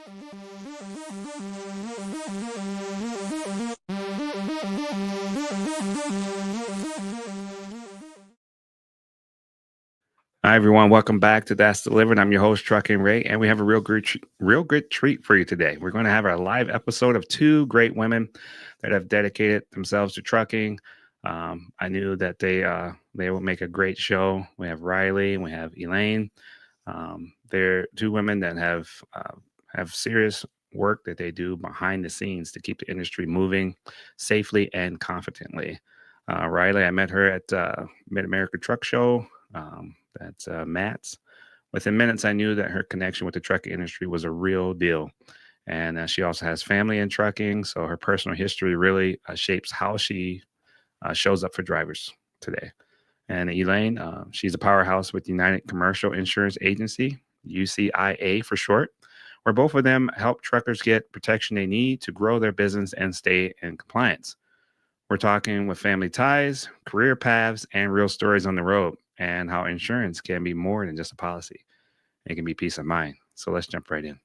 Hi, everyone. Welcome back to That's Delivered. I'm your host, Trucking Ray, and we have a real good treat for you today. We're going to have a live episode of two great women that have dedicated themselves to trucking. I knew that they will make a great show. We have Rylie and we have Elaine. They're two women that have serious work that they do behind the scenes to keep the industry moving safely and confidently. Rylie, I met her at Mid America Truck Show. That's Matt's. Within minutes, I knew that her connection with the trucking industry was a real deal. And she also has family in trucking. So her personal history really shapes how she shows up for drivers today. And Elaine, she's a powerhouse with United Commercial Insurance Agency, UCIA for short, where both of them help truckers get protection they need to grow their business and stay in compliance. We're talking with family ties, career paths, and real stories on the road, and how insurance can be more than just a policy. It can be peace of mind. So let's jump right in.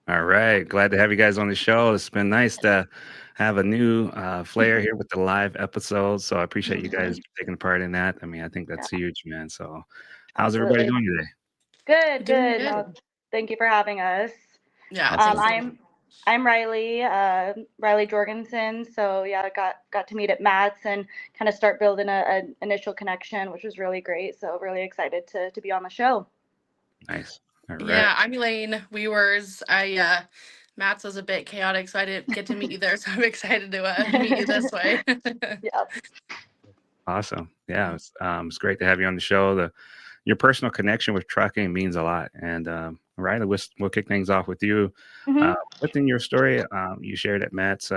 All right. Glad to have you guys on the show. It's been nice to have a new flair here with the live episodes. So I appreciate you guys taking part in that. I mean, I think that's huge, man. So how's everybody Absolutely. doing today? Good, Doing good. good. No, thank you for having us. Yeah, Awesome. I'm Rylie, Rylie Jorgensen. So yeah, I got to meet at Matt's and kind of start building an initial connection, which was really great. So really excited to be on the show. Nice. All right. Yeah, I'm Elaine Wewers. Matt's was a bit chaotic, so I didn't get to meet you there. So I'm excited to meet you this way. Yeah. Awesome. Yeah, it's great to have you on the show. Your personal connection with trucking means a lot. And Riley, we'll kick things off with you. hmm Within your story, you shared at Matt's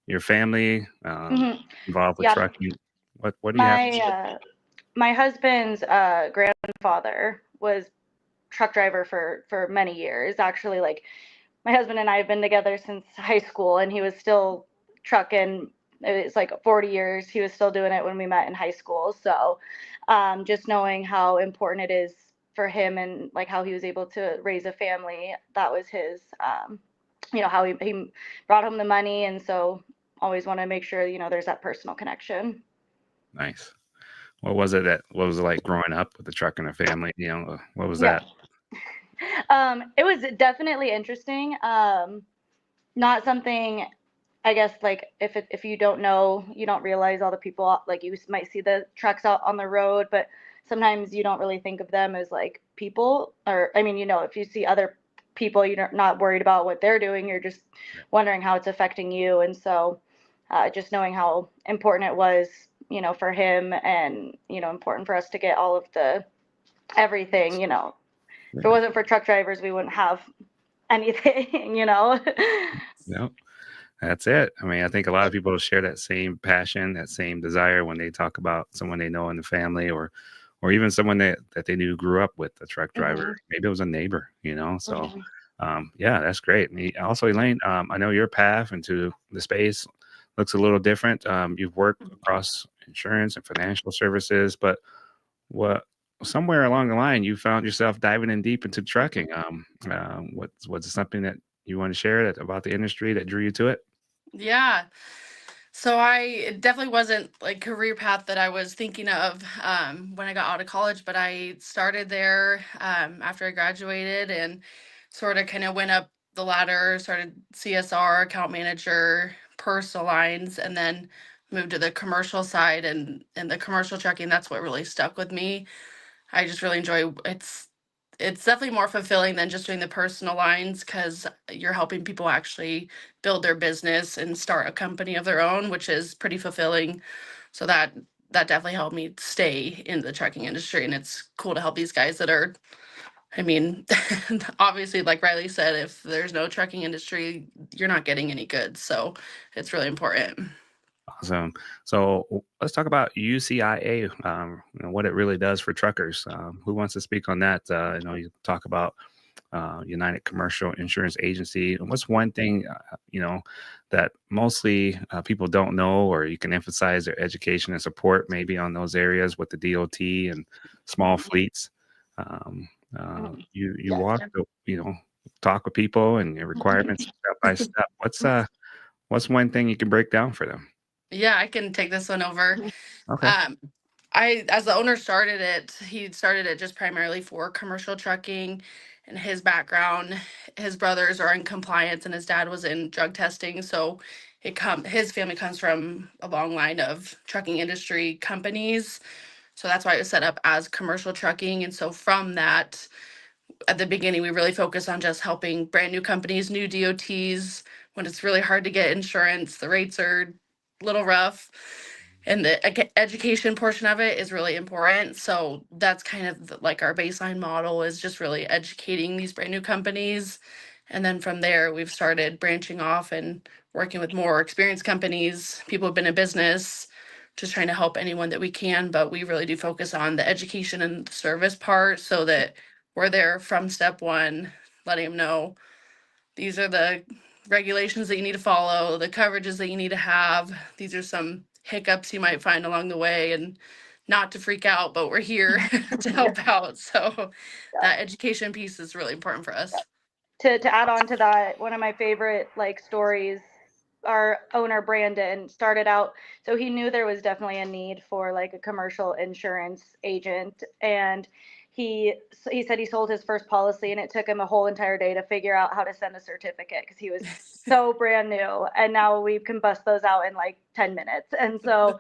your family hmm involved with Yeah. trucking. What do you have? My husband's grandfather was truck driver for many years. Actually, like my husband and I have been together since high school, and he was still trucking. It's like 40 years. He was still doing it when we met in high school. So, just knowing how important it is for him and like how he was able to raise a family, that was his, how he brought home the money. And so, always want to make sure, there's that personal connection. Nice. What was it like growing up with the truck in the family? What was Yeah. that? It was definitely interesting. Not something, I guess, like if you don't know, you don't realize all the people, like you might see the trucks out on the road, but sometimes you don't really think of them as like people. Or I mean, if you see other people, you're not worried about what they're doing, you're just wondering how it's affecting you. And so just knowing how important it was, for him, and important for us to get all of the everything. If it wasn't for truck drivers, we wouldn't have anything. Yeah. That's it. I mean, I think a lot of people share that same passion, that same desire when they talk about someone they know in the family, or even someone that they knew grew up with a truck driver. Mhm. Maybe it was a neighbor, So, Mhm. yeah, that's great. And also, Elaine, I know your path into the space looks a little different. You've worked across insurance and financial services, but what somewhere along the line you found yourself diving in deep into trucking. What's something that you want to share about the industry that drew you to it? Yeah. So it definitely wasn't like career path that I was thinking of when I got out of college, but I started there after I graduated and sort of kind of went up the ladder, started CSR, account manager, personal lines, and then moved to the commercial side and the commercial trucking. That's what really stuck with me. I just really enjoy it's definitely more fulfilling than just doing the personal lines because you're helping people actually build their business and start a company of their own, which is pretty fulfilling. So that definitely helped me stay in the trucking industry. And it's cool to help these guys that are, I mean, obviously, like Riley said, if there's no trucking industry, you're not getting any goods. So it's really important. Awesome. So let's talk about UCIA, what it really does for truckers. Who wants to speak on that? You talk about United Commercial Insurance Agency. And what's one thing, that mostly people don't know, or you can emphasize their education and support maybe on those areas with the DOT and small fleets? Um, you Yes. walk, talk with people and your requirements step by step. What's one thing you can break down for them? Yeah, I can take this one over. Okay. Um, as the owner he started it just primarily for commercial trucking. And his background, his brothers are in compliance, and his dad was in drug testing. So his family comes from a long line of trucking industry companies. So that's why it was set up as commercial trucking. And so from that, at the beginning, we really focus on just helping brand new companies, new DOTs, when it's really hard to get insurance. The rates are a little rough, and the education portion of it is really important. So that's kind of like our baseline model, is just really educating these brand new companies. And then from there, we've started branching off and working with more experienced companies, people who've been in business, just trying to help anyone that we can. But we really do focus on the education and the service part, so that we're there from step one, letting them know these are the regulations that you need to follow, the coverages that you need to have. These are some hiccups you might find along the way, and not to freak out, but we're here to help out. So that education piece is really important for us. To add on to that, one of my favorite like stories, our owner Brandon started out, so he knew there was definitely a need for like a commercial insurance agent, and he said he sold his first policy and it took him a whole entire day to figure out how to send a certificate because he was so brand new, and now we can bust those out in like 10 minutes. And so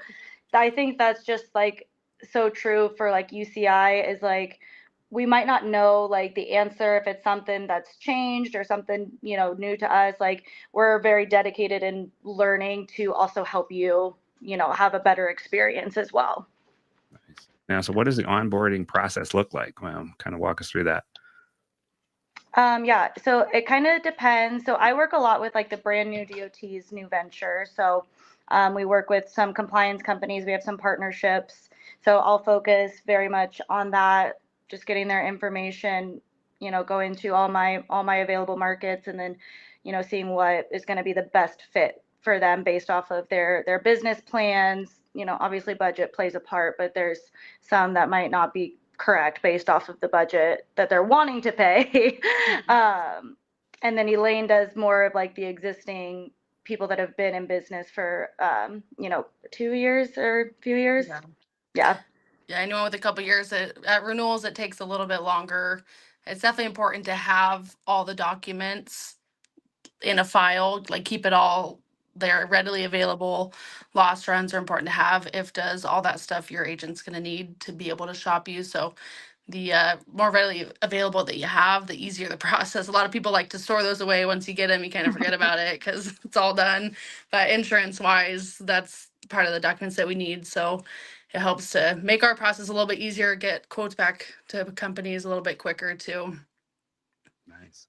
I think that's just like so true for like UCI, is like we might not know like the answer if it's something that's changed or something, new to us. Like we're very dedicated in learning to also help you, have a better experience as well. Nice. Now, so what does the onboarding process look like? Kind of walk us through that. Yeah, so it kind of depends. So I work a lot with like the brand new DOTs, new venture. So we work with some compliance companies. We have some partnerships. So I'll focus very much on that, just getting their information, going to all my available markets, and then, seeing what is going to be the best fit for them based off of their business plans. Obviously budget plays a part, but there's some that might not be correct based off of the budget that they're wanting to pay. And then Elaine does more of like the existing people that have been in business for 2 years or a few years. Yeah. Yeah. Yeah, anyone with a couple years, at renewals, it takes a little bit longer. It's definitely important to have all the documents in a file, like keep it all there readily available. Lost runs are important to have. If does all that stuff your agent's going to need to be able to shop you. So the more readily available that you have, the easier the process. A lot of people like to store those away. Once you get them, you kind of forget about it because it's all done. But insurance wise, that's part of the documents that we need. So it helps to make our process a little bit easier, get quotes back to companies a little bit quicker too. Nice.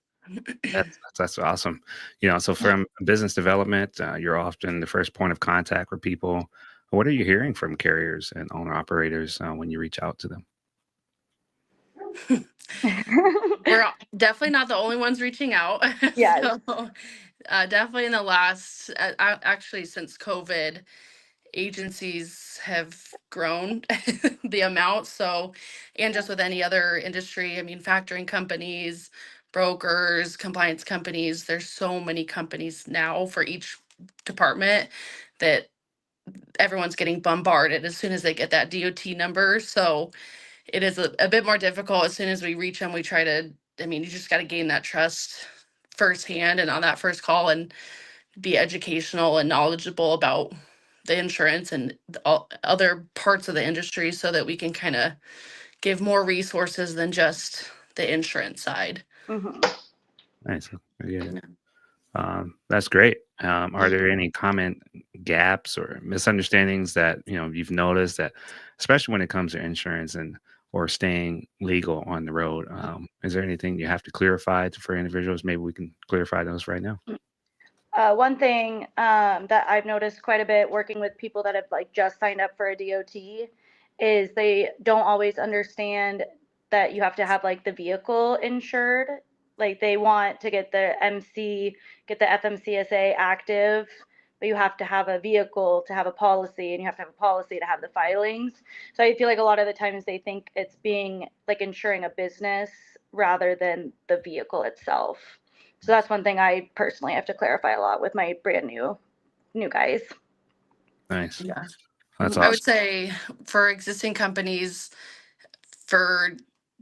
That's awesome. So from business development, you're often the first point of contact for people. What are you hearing from carriers and owner operators when you reach out to them? We're definitely not the only ones reaching out. Yes. So definitely in the last, actually since COVID, agencies have grown the amount. So, and just with any other industry, I mean, factoring companies, brokers, compliance companies, there's so many companies now for each department that everyone's getting bombarded as soon as they get that DOT number. So it is a bit more difficult. As soon as we reach them, we try to, I mean, you just got to gain that trust firsthand and on that first call, and be educational and knowledgeable about the insurance and all other parts of the industry, so that we can kind of give more resources than just the insurance side. Mhm. Nice. I get it. That's great. Are there any common gaps or misunderstandings that you've noticed, that, especially when it comes to insurance and or staying legal on the road? Is there anything you have to clarify for individuals? Maybe we can clarify those right now. One thing that I've noticed quite a bit working with people that have like just signed up for a DOT is they don't always understand that you have to have like the vehicle insured Like they want to get the FMCSA active, but you have to have a vehicle to have a policy, and you have to have a policy to have the filings. So I feel like a lot of the times they think it's being like insuring a business rather than the vehicle itself. So that's one thing I personally have to clarify a lot with my brand new guys. Nice. Yeah. That's I awesome. would say for existing companies, for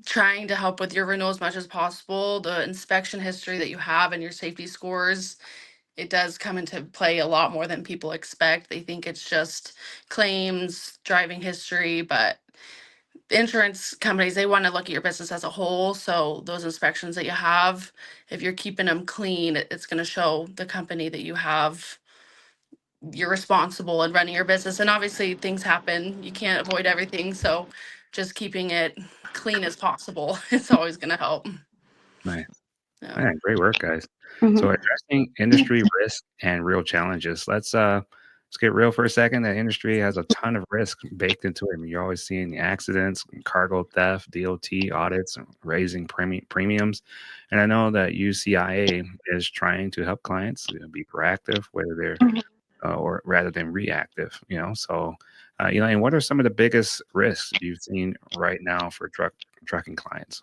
trying to help with your renewal as much as possible, the inspection history that you have and your safety scores, it does come into play a lot more than people expect. They think it's just claims, driving history, but insurance companies, they want to look at your business as a whole. So those inspections that you have, if you're keeping them clean, it's going to show the company that you're responsible in running your business. And obviously things happen, you can't avoid everything, so just keeping it clean as possible is always going to help. Nice. Yeah. Yeah, great work, guys. Mhm. So addressing industry risk and real challenges. Let's get real for a second. The industry has a ton of risk baked into it. I mean, you're always seeing the accidents, cargo theft, DOT audits, and raising premiums. And I know that UCIA is trying to help clients be proactive, whether they're Mhm. or rather than reactive. So Elaine, what are some of the biggest risks you've seen right now for trucking clients?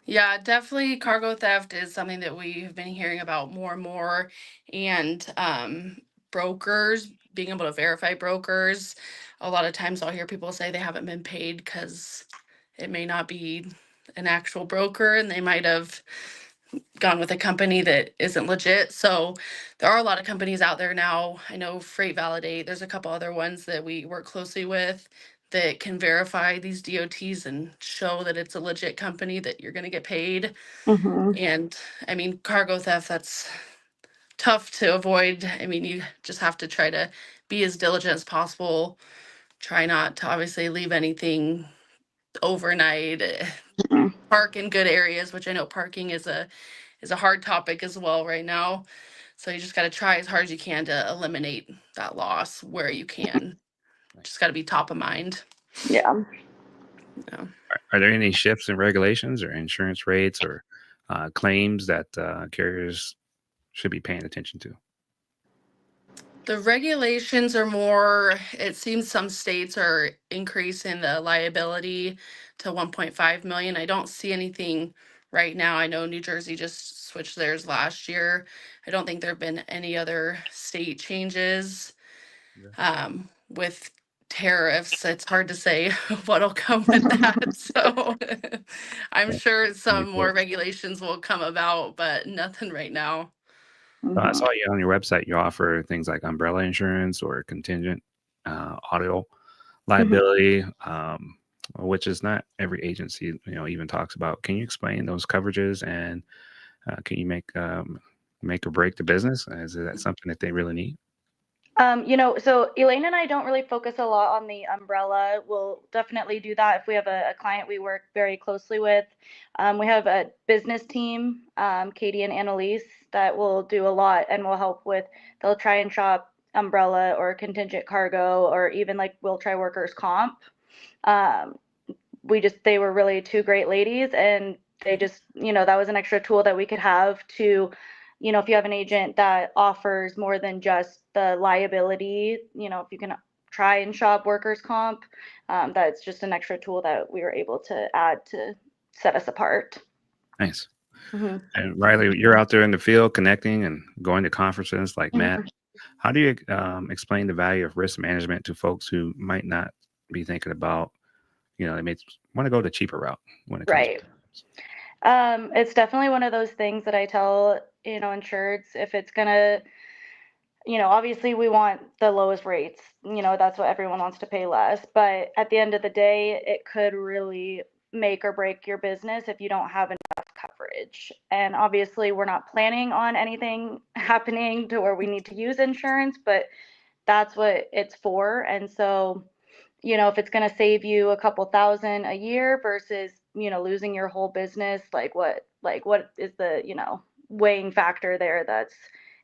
Yeah, definitely cargo theft is something that we've been hearing about more and more. And brokers, being able to verify brokers. A lot of times I'll hear people say they haven't been paid because it may not be an actual broker and they might have gone with a company that isn't legit. So there are a lot of companies out there now. I know Freight Validate, there's a couple other ones that we work closely with that can verify these DOTs and show that it's a legit company that you're going to get paid. Mhm. And I mean, cargo theft, that's tough to avoid. I mean, you just have to try to be as diligent as possible. Try not to obviously leave anything overnight. Mhm. Park in good areas, which I know parking is a hard topic as well right now. So you just got to try as hard as you can to eliminate that loss where you can. Just got to be top of mind. Yeah. Yeah. Are there any shifts in regulations or insurance rates or claims that carriers should be paying attention to? The regulations are more, it seems some states are increasing the liability to 1.5 million. I don't see anything right now. I know New Jersey just switched theirs last year. I don't think there have been any other state changes. With tariffs, it's hard to say what'll come with that. So I'm Yeah. sure some Twenty-four. more regulations will come about, but nothing right now. I Mhm. saw you on your website. You offer things like umbrella insurance or contingent auto Mhm. liability, which is not every agency even talks about. Can you explain those coverages and can you make or break the business? Is that something that they really need? So Elaine and I don't really focus a lot on the umbrella. We'll definitely do that if we have a client we work very closely with. We have a business team, Katie and Annalise, that will do a lot and will help with, they'll try and shop umbrella or contingent cargo, or even like we'll try workers' comp. Um, they were really two great ladies, and they just, that was an extra tool that we could have to, if you have an agent that offers more than just the liability, if you can try and shop workers comp, that's just an extra tool that we were able to add to set us apart. Nice. Hmm. And Rylie, you're out there in the field connecting and going to conferences like Matt. How do you explain the value of risk management to folks who might not be thinking about, they may want to go the cheaper route when it comes Right. to It's definitely one of those things that I tell, insureds, if it's gonna, obviously we want the lowest rates, that's what everyone wants to pay less. But at the end of the day, it could really make or break your business if you don't have enough coverage. And obviously, we're not planning on anything happening to where we need to use insurance, but that's what it's for. And so, if it's going to save you a couple thousand a year versus, losing your whole business, what is the, weighing factor there? That's,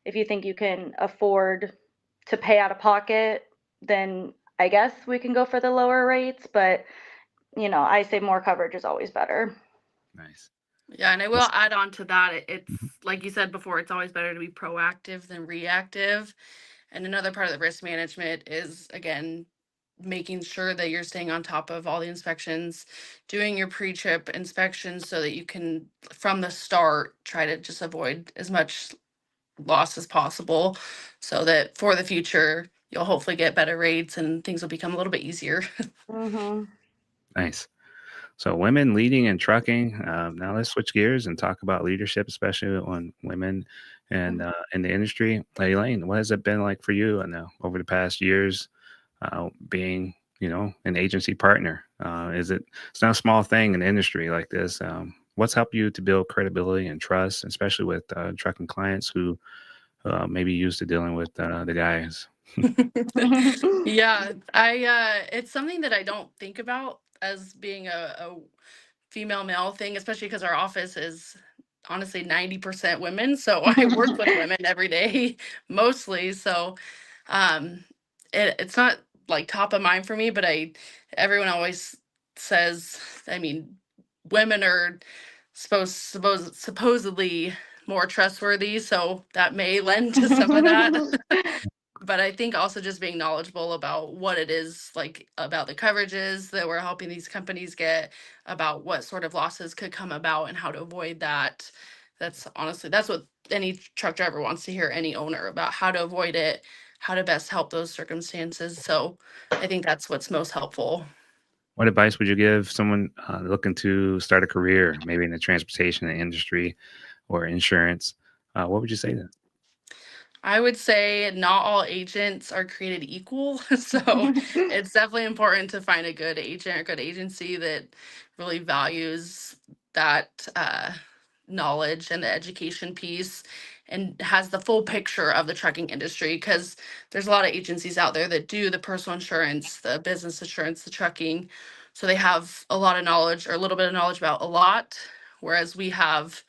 if you think you can afford to pay out of pocket, then I guess we can go for the lower rates. But, I say more coverage is always better. nice. Yeah, and I will add on to that. It's like you said before, it's always better to be proactive than reactive. And another part of the risk management is, again, making sure that you're staying on top of all the inspections, doing your pre-trip inspections so that you can, from the start, try to just avoid as much loss as possible so that for the future, you'll hopefully get better rates and things will become a little bit easier. Mm-hmm. Nice. So, women leading in trucking. Now, let's switch gears and talk about leadership, especially on women and in the industry. Elaine, what has it been like for you over the past years being, an agency partner? It's not a small thing in the industry like this. What's helped you to build credibility and trust, especially with trucking clients who may be used to dealing with the guys? Yeah, it's something that I don't think about as being a female male thing, especially because our office is honestly 90% women. So I work with women every day, mostly. So um, it's not like top of mind for me, but everyone always says, I mean, women are supposedly more trustworthy. So that may lend to some of that. But I think also just being knowledgeable about what it is, like about the coverages that we're helping these companies get, about what sort of losses could come about and how to avoid that. That's what any truck driver wants to hear, any owner, about how to avoid it, how to best help those circumstances. So I think that's what's most helpful. What advice would you give someone looking to start a career, maybe in the transportation industry or insurance? What would you say to them? I would say not all agents are created equal. So it's definitely important to find a good agent or good agency that really values that knowledge and the education piece and has the full picture of the trucking industry, because there's a lot of agencies out there that do the personal insurance, the business insurance, the trucking. So they have a lot of knowledge or a little bit of knowledge about a lot, whereas we have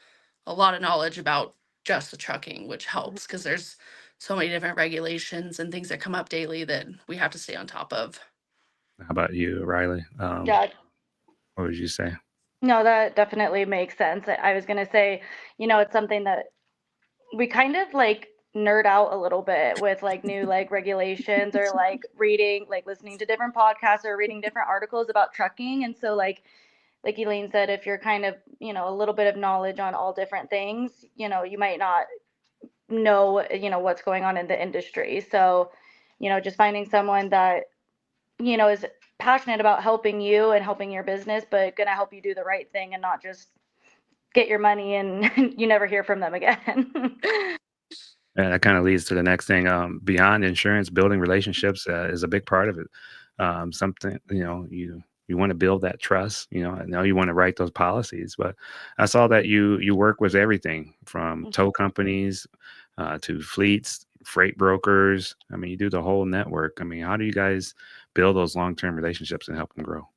a lot of knowledge about just the trucking, which helps because there's so many different regulations and things that come up daily that we have to stay on top of. How about you, Riley? Yeah, What would you say? no, that definitely makes sense. I was gonna say, it's something that we kind of like nerd out a little bit with like new like regulations or like reading, like listening to different podcasts or reading different articles about trucking. And so like Elaine said, if you're kind of, a little bit of knowledge on all different things, you might not know, what's going on in the industry. So, just finding someone that, is passionate about helping you and helping your business, but gonna help you do the right thing and not just get your money and you never hear from them again. And that kind of leads to the next thing. Beyond insurance, building relationships is a big part of it. Something you want to build that trust. I know you want to write those policies, but I saw that you work with everything from tow companies to fleets, freight brokers. I mean, you do the whole network. I mean, how do you guys build those long term relationships and help them grow?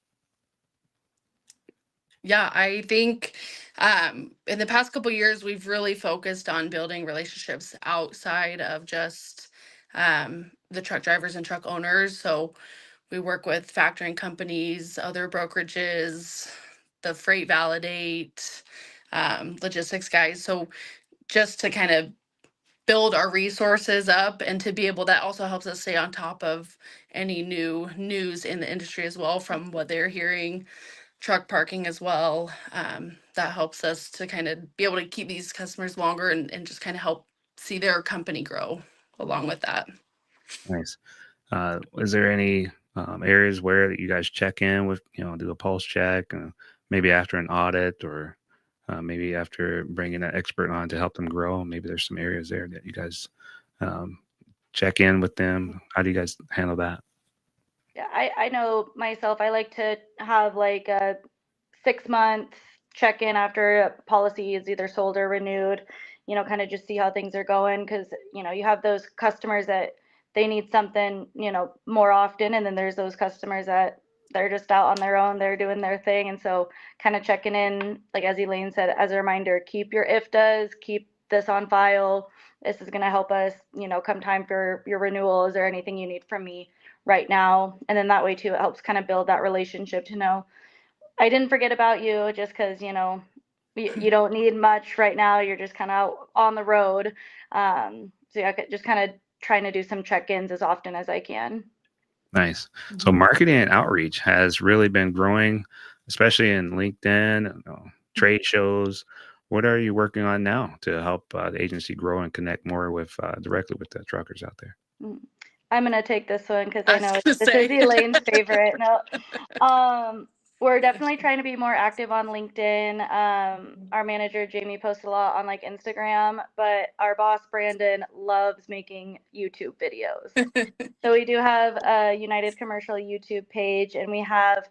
Yeah, I think in the past couple years, we've really focused on building relationships outside of just the truck drivers and truck owners. So we work with factoring companies, other brokerages, the freight validate, logistics guys. So just to kind of build our resources up and to be able, that also helps us stay on top of any new news in the industry as well from what they're hearing, truck parking as well. That helps us to kind of be able to keep these customers longer and just kind of help see their company grow along with that. Nice. Is there any areas where you guys check in with, do a pulse check, maybe after an audit or maybe after bringing an expert on to help them grow? Maybe there's some areas there that you guys um, check in with them. How do you guys handle that? Yeah, I know myself, I like to have like a 6 month check in after a policy is either sold or renewed, kind of just see how things are going. Cause, you have those customers that they need something, more often. And then there's those customers that they're just out on their own, they're doing their thing. And so kind of checking in, like as Elaine said, as a reminder, keep your IFTAs, keep this on file. This is going to help us, come time for your renewals or anything you need from me right now. And then that way too, it helps kind of build that relationship to know I didn't forget about you just because, you don't need much right now. You're just kind of on the road. So yeah, just kind of trying to do some check-ins as often as I can. Nice. So marketing and outreach has really been growing, especially in LinkedIn, trade shows. What are you working on now to help the agency grow and connect more with directly with the truckers out there? I'm gonna take this one because I I was know gonna this say. is Elaine's favorite. No, we're definitely trying to be more active on LinkedIn. Our manager Jamie posts a lot on like Instagram, but our boss Brandon loves making YouTube videos. So we do have a United Commercial YouTube page, and we have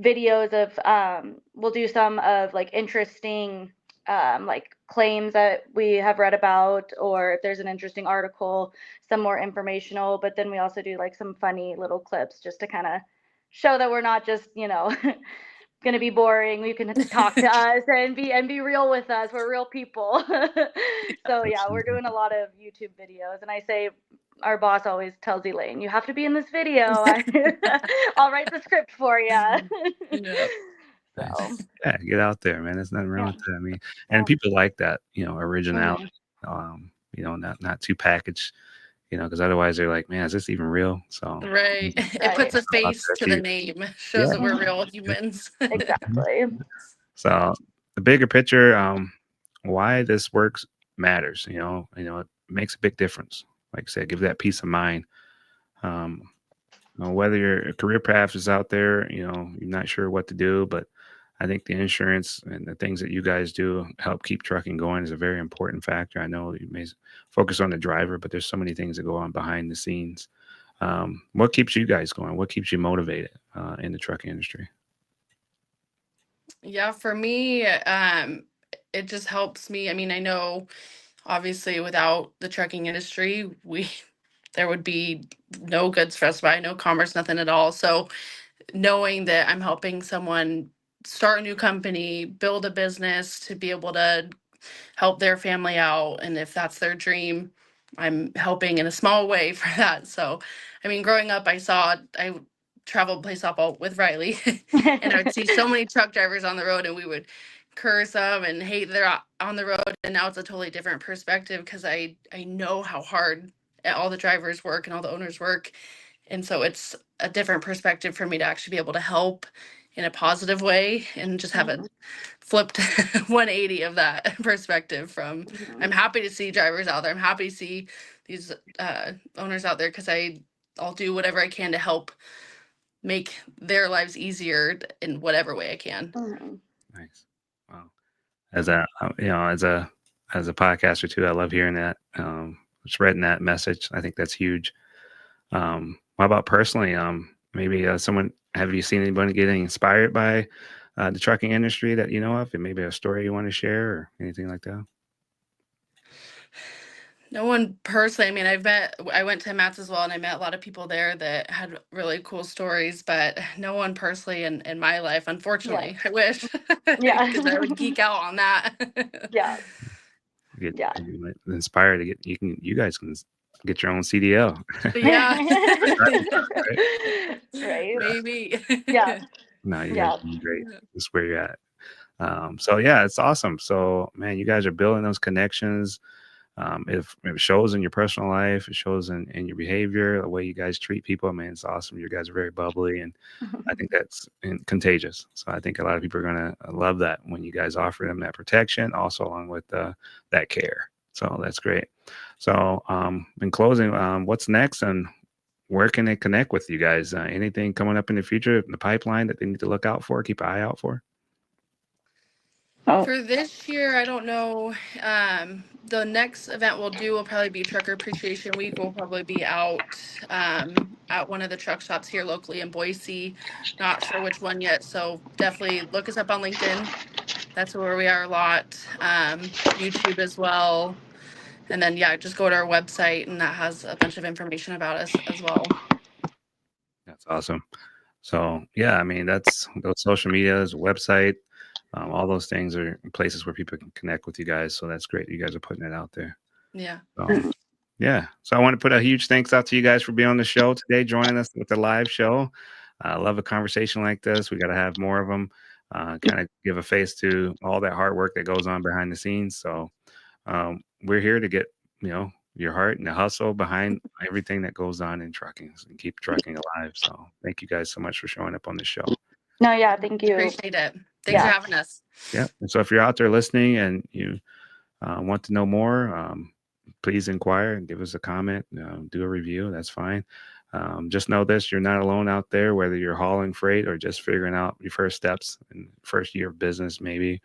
videos of we'll do some of like interesting like claims that we have read about, or if there's an interesting article, some more informational. But then we also do like some funny little clips just to kind of show that we're not just going to be boring. You can talk to us and be real with us. We're real people. So yeah, we're doing a lot of YouTube videos, and I say our boss always tells Elaine, you have to be in this video. I'll write the script for you. Yeah. So Yeah, get out there, man. There's nothing wrong yeah. with that. I mean, and people like that, originality. Mhm. Not too packaged, because otherwise they're like, man, is this even real? So Right. It Right. puts a out face there to to the you. name, Yeah. shows that we're real humans. Exactly. So the bigger picture, why this works matters. It makes a big difference. Like I said, give that peace of mind. Um, whether your career path is out there, you're not sure what to do, but I think the insurance and the things that you guys do help keep trucking going is a very important factor. I know you may focus on the driver, but there's so many things that go on behind the scenes. What keeps you guys going? What keeps you motivated in the trucking industry? Yeah, for me, it just helps me. I mean, I know obviously without the trucking industry, there would be no goods for us to buy, no commerce, nothing at all. So knowing that I'm helping someone start a new company, build a business to be able to help their family out, and if that's their dream, I'm helping in a small way for that. So I mean, growing up, I traveled play softball with Rylie and I would see so many truck drivers on the road, and we would curse them and hate they're on the road. And now it's a totally different perspective because I know how hard all the drivers work and all the owners work, and so it's a different perspective for me to actually be able to help in a positive way and just have a flipped 180 of that perspective from I'm happy to see drivers out there. I'm happy to see these owners out there because I'll do whatever I can to help make their lives easier in whatever way I can. Nice. Wow. As a as a podcaster too, I love hearing that, spreading that message. I think that's huge. What about personally? Maybe someone, have you seen anybody getting inspired by the trucking industry that you know of, and maybe a story you want to share or anything like that? No one personally. I mean, I went to Matt's as well, and I met a lot of people there that had really cool stories, but no one personally in my life, unfortunately. I wish, Yeah. because I would geek out on that. Yeah. Get Yeah. inspired to get you guys can get your own CDL. Yeah. Right. Maybe. Yeah. No, you guys Yeah. are doing great. That's where you're at. So yeah, it's awesome. So man, you guys are building those connections. If it shows in your personal life, it shows in your behavior, the way you guys treat people. I mean, it's awesome. You guys are very bubbly, and I think that's contagious. So I think a lot of people are gonna love that when you guys offer them that protection, also along with that care. So that's great. So in closing, what's next, and where can they connect with you guys? Anything coming up in the future in the pipeline that they need to look out for, keep an eye out for? Oh. For this year, I don't know. The next event we'll do will probably be Trucker Appreciation Week. We'll probably be out at one of the truck shops here locally in Boise. Not sure which one yet, so definitely look us up on LinkedIn. That's where we are a lot. YouTube as well. And then, yeah, just go to our website, and that has a bunch of information about us as well. That's awesome. So yeah, I mean, that's those social medias, website, all those things are places where people can connect with you guys. So that's great. You guys are putting it out there. Yeah. So yeah. So I want to put a huge thanks out to you guys for being on the show today, joining us with the live show. I love a conversation like this. We got to have more of them. kind of give a face to all that hard work that goes on behind the scenes. So we're here to get, your heart and the hustle behind everything that goes on in trucking and keep trucking alive. So thank you guys so much for showing up on the show. No, yeah, thank you. Appreciate it. Thanks for having us. Yeah. And so if you're out there listening and you want to know more, please inquire and give us a comment, do a review. That's fine. Just know this, you're not alone out there, whether you're hauling freight or just figuring out your first steps in first year of business, maybe.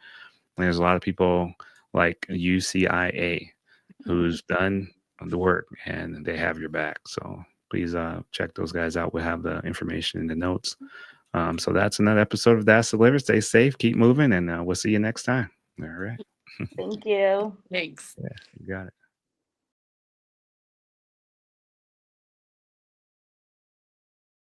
There's a lot of people like UCIA who's done the work and they have your back. So please check those guys out. We'll have the information in the notes. So that's another episode of That's Delivered. Stay safe, keep moving, and we'll see you next time. All right. Thank you. Thanks. Yeah, you got it.